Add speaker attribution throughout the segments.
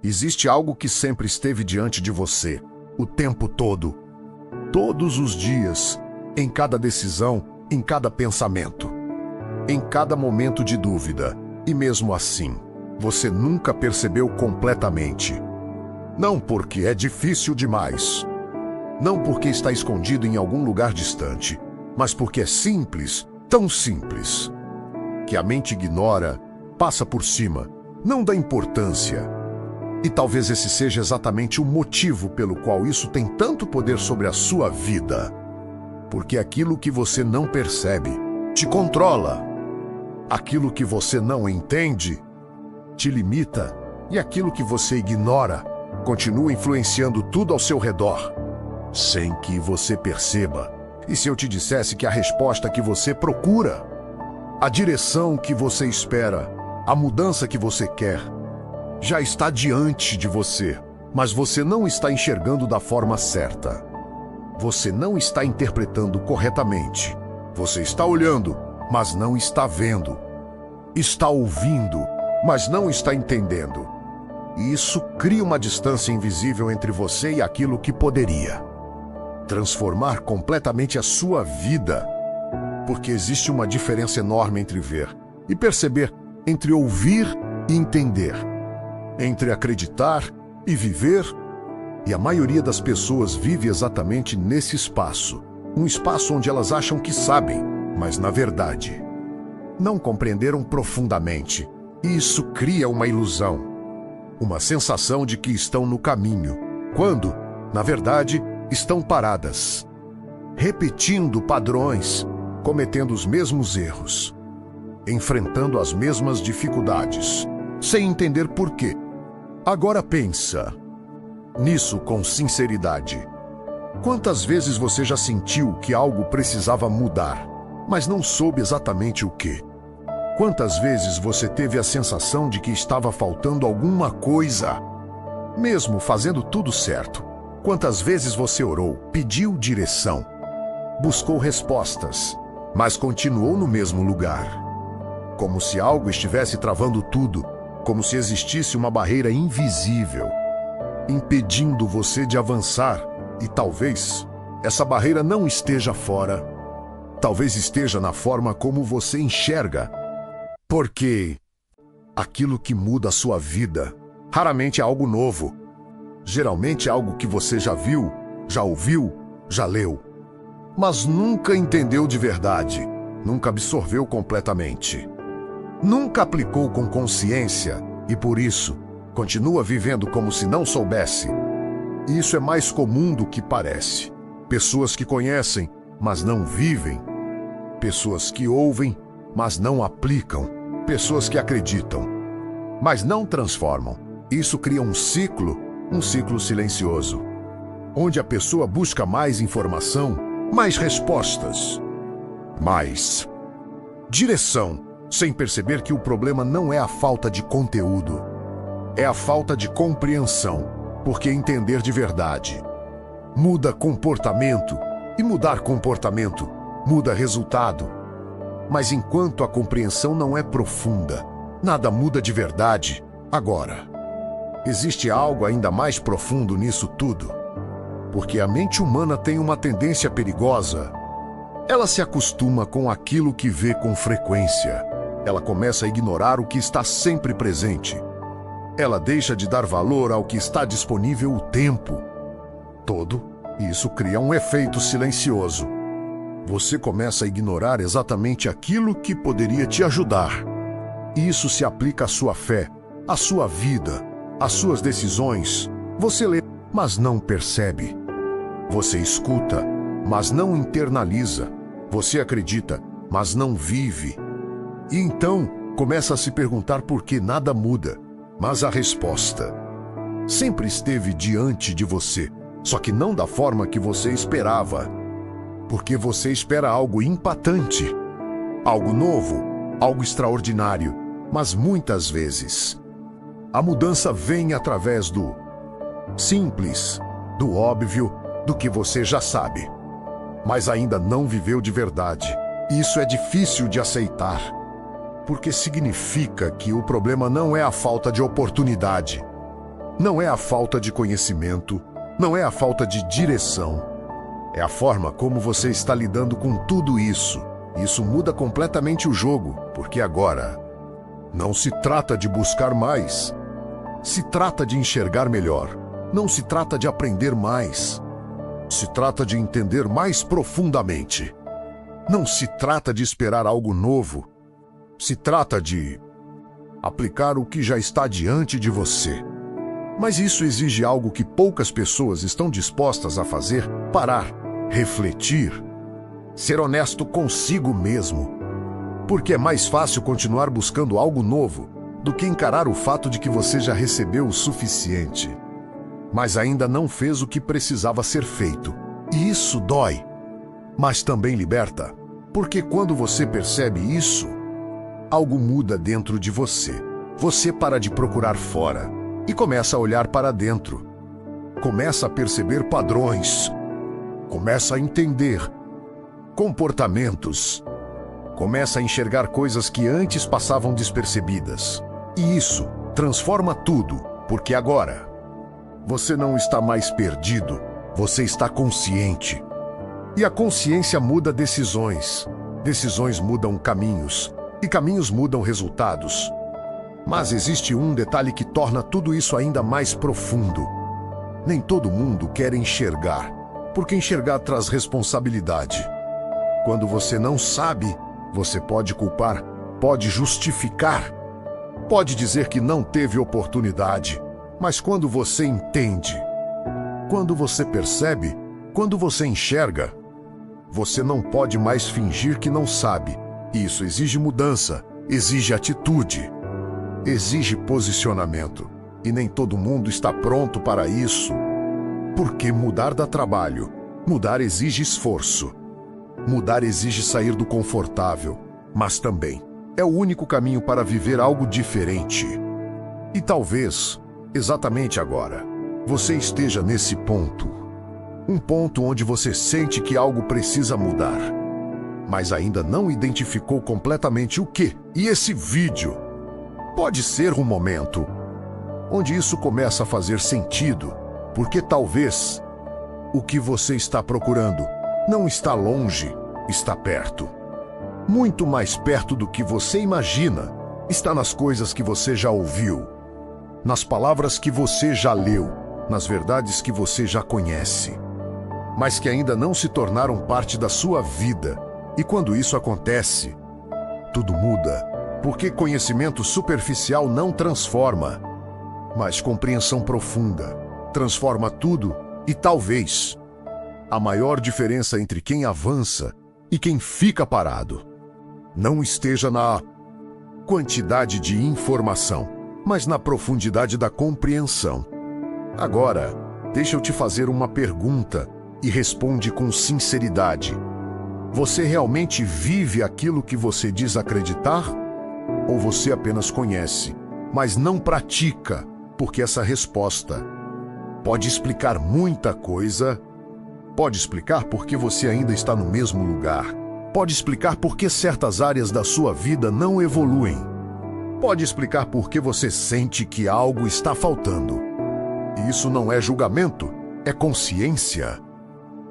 Speaker 1: Existe algo que sempre esteve diante de você, o tempo todo. Todos os dias, em cada decisão, em cada pensamento, em cada momento de dúvida. E mesmo assim, você nunca percebeu completamente. Não porque é difícil demais. Não porque está escondido em algum lugar distante, mas porque é simples, tão simples, que a mente ignora, passa por cima, não dá importância. E talvez esse seja exatamente o motivo pelo qual isso tem tanto poder sobre a sua vida. Porque aquilo que você não percebe te controla. Aquilo que você não entende te limita. E aquilo que você ignora continua influenciando tudo ao seu redor, sem que você perceba. E se eu te dissesse que a resposta que você procura, a direção que você espera, a mudança que você quer, já está diante de você, mas você não está enxergando da forma certa. Você não está interpretando corretamente. Você está olhando, mas não está vendo. Está ouvindo, mas não está entendendo. E isso cria uma distância invisível entre você e aquilo que poderia transformar completamente a sua vida. Porque existe uma diferença enorme entre ver e perceber, entre ouvir e entender, entre acreditar e viver. E a maioria das pessoas vive exatamente nesse espaço. Um espaço onde elas acham que sabem, mas na verdade não compreenderam profundamente. E isso cria uma ilusão, uma sensação de que estão no caminho, quando, na verdade, estão paradas, repetindo padrões, cometendo os mesmos erros, enfrentando as mesmas dificuldades, sem entender por quê. Agora pensa nisso com sinceridade. Quantas vezes você já sentiu que algo precisava mudar, mas não soube exatamente o quê? Quantas vezes você teve a sensação de que estava faltando alguma coisa, mesmo fazendo tudo certo? Quantas vezes você orou, pediu direção, buscou respostas, mas continuou no mesmo lugar? Como se algo estivesse travando tudo, como se existisse uma barreira invisível, impedindo você de avançar. E talvez essa barreira não esteja fora. Talvez esteja na forma como você enxerga. Porque aquilo que muda a sua vida raramente é algo novo. Geralmente é algo que você já viu, já ouviu, já leu, mas nunca entendeu de verdade, nunca absorveu completamente, nunca aplicou com consciência e, por isso, continua vivendo como se não soubesse. E isso é mais comum do que parece. Pessoas que conhecem, mas não vivem. Pessoas que ouvem, mas não aplicam. Pessoas que acreditam, mas não transformam. Isso cria um ciclo silencioso, onde a pessoa busca mais informação, mais respostas, mais direção, sem perceber que o problema não é a falta de conteúdo, é a falta de compreensão, porque entender de verdade muda comportamento, e mudar comportamento muda resultado. Mas enquanto a compreensão não é profunda, nada muda de verdade. Agora, existe algo ainda mais profundo nisso tudo, porque a mente humana tem uma tendência perigosa. Ela se acostuma com aquilo que vê com frequência. Ela começa a ignorar o que está sempre presente. Ela deixa de dar valor ao que está disponível o tempo todo, e isso cria um efeito silencioso. Você começa a ignorar exatamente aquilo que poderia te ajudar. E isso se aplica à sua fé, à sua vida, às suas decisões. Você lê, mas não percebe. Você escuta, mas não internaliza. Você acredita, mas não vive. E então começa a se perguntar por que nada muda. Mas a resposta sempre esteve diante de você, só que não da forma que você esperava. Porque você espera algo impactante, algo novo, algo extraordinário. Mas muitas vezes a mudança vem através do simples, do óbvio, do que você já sabe, mas ainda não viveu de verdade. Isso é difícil de aceitar, porque significa que o problema não é a falta de oportunidade, Não é a falta de conhecimento, não é a falta de direção. É a forma como você está lidando com tudo isso. Isso muda completamente o jogo, porque agora não se trata de buscar mais. Se trata de enxergar melhor. Não se trata de aprender mais. Se trata de entender mais profundamente. Não se trata de esperar algo novo. Se trata de aplicar o que já está diante de você. Mas isso exige algo que poucas pessoas estão dispostas a fazer: parar, refletir, ser honesto consigo mesmo. Porque é mais fácil continuar buscando algo novo do que encarar o fato de que você já recebeu o suficiente, mas ainda não fez o que precisava ser feito. E isso dói, mas também liberta, porque quando você percebe isso, algo muda dentro de você. Você para de procurar fora e começa a olhar para dentro. Começa a perceber padrões. Começa a entender comportamentos. Começa a enxergar coisas que antes passavam despercebidas. E isso transforma tudo, porque agora você não está mais perdido, você está consciente. E a consciência muda decisões. Decisões mudam caminhos, e caminhos mudam resultados. Mas existe um detalhe que torna tudo isso ainda mais profundo. Nem todo mundo quer enxergar, porque enxergar traz responsabilidade. Quando você não sabe, você pode culpar, pode justificar, pode dizer que não teve oportunidade. Mas quando você entende, quando você percebe, quando você enxerga, você não pode mais fingir que não sabe. Isso exige mudança, exige atitude, exige posicionamento. E nem todo mundo está pronto para isso. Porque mudar dá trabalho. Mudar exige esforço. Mudar exige sair do confortável. Mas também é o único caminho para viver algo diferente. E talvez, exatamente agora, você esteja nesse ponto. Um ponto onde você sente que algo precisa mudar, mas ainda não identificou completamente o que. E esse vídeo pode ser um momento onde isso começa a fazer sentido, porque talvez o que você está procurando não está longe, está perto. Muito mais perto do que você imagina. Está nas coisas que você já ouviu, nas palavras que você já leu, nas verdades que você já conhece, mas que ainda não se tornaram parte da sua vida. E quando isso acontece, tudo muda, porque conhecimento superficial não transforma, mas compreensão profunda transforma tudo. E talvez a maior diferença entre quem avança e quem fica parado não esteja na quantidade de informação, mas na profundidade da compreensão. Agora, deixa eu te fazer uma pergunta e responde com sinceridade. Você realmente vive aquilo que você diz acreditar? Ou você apenas conhece, mas não pratica? Porque essa resposta pode explicar muita coisa. Pode explicar por que você ainda está no mesmo lugar. Pode explicar por que certas áreas da sua vida não evoluem. Pode explicar por que você sente que algo está faltando. E isso não é julgamento, é consciência.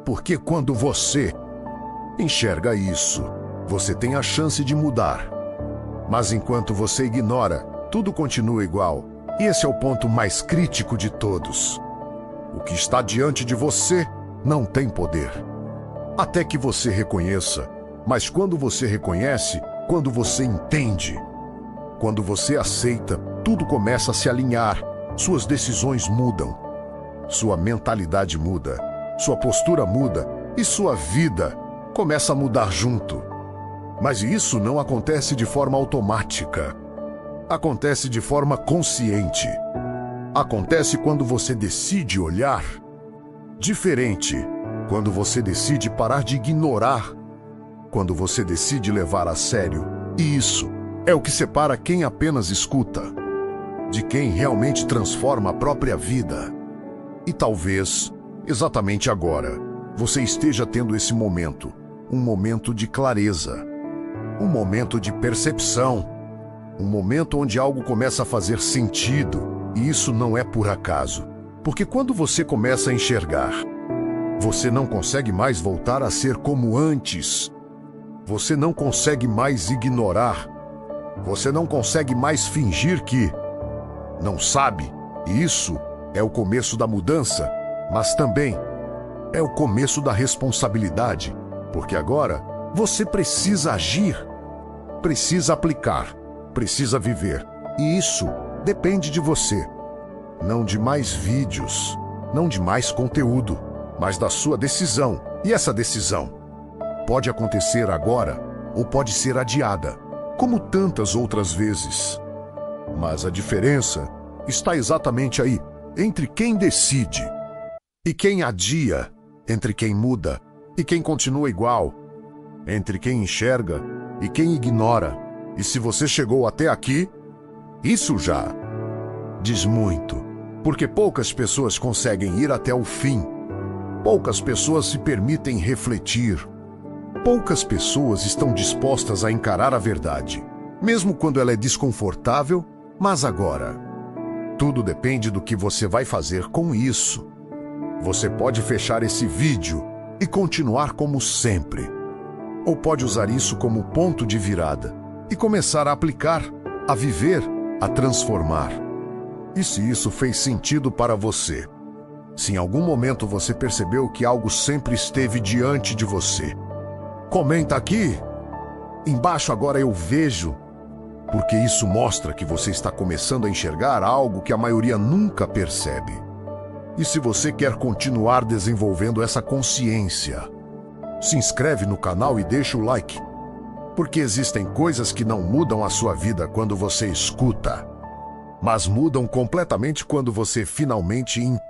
Speaker 1: Porque quando você enxerga isso, você tem a chance de mudar. Mas enquanto você ignora, tudo continua igual. E esse é o ponto mais crítico de todos. O que está diante de você não tem poder, até que você reconheça. Mas quando você reconhece, quando você entende, quando você aceita, tudo começa a se alinhar. Suas decisões mudam, sua mentalidade muda, sua postura muda e sua vida começa a mudar junto. Mas isso não acontece de forma automática. Acontece de forma consciente. Acontece quando você decide olhar diferente, quando você decide parar de ignorar, quando você decide levar a sério. E isso é o que separa quem apenas escuta de quem realmente transforma a própria vida. E talvez, exatamente agora, você esteja tendo esse momento, um momento de clareza, um momento de percepção, um momento onde algo começa a fazer sentido. E isso não é por acaso, porque quando você começa a enxergar, você não consegue mais voltar a ser como antes. Você não consegue mais ignorar. Você não consegue mais fingir que não sabe. E isso é o começo da mudança, mas também é o começo da responsabilidade, porque agora você precisa agir, precisa aplicar, precisa viver. E isso depende de você. Não de mais vídeos, não de mais conteúdo, mas da sua decisão. E essa decisão pode acontecer agora ou pode ser adiada, como tantas outras vezes. Mas a diferença está exatamente aí, entre quem decide e quem adia, entre quem muda e quem continua igual, entre quem enxerga e quem ignora. E se você chegou até aqui, isso já diz muito, porque poucas pessoas conseguem ir até o fim. Poucas pessoas se permitem refletir. Poucas pessoas estão dispostas a encarar a verdade, mesmo quando ela é desconfortável. Mas agora, tudo depende do que você vai fazer com isso. Você pode fechar esse vídeo e continuar como sempre, ou pode usar isso como ponto de virada e começar a aplicar, a viver, a transformar. E se isso fez sentido para você? Se em algum momento você percebeu que algo sempre esteve diante de você, comenta aqui. Embaixo agora eu vejo, porque isso mostra que você está começando a enxergar algo que a maioria nunca percebe. E se você quer continuar desenvolvendo essa consciência, se inscreve no canal e deixa o like, porque existem coisas que não mudam a sua vida quando você escuta, mas mudam completamente quando você finalmente entende.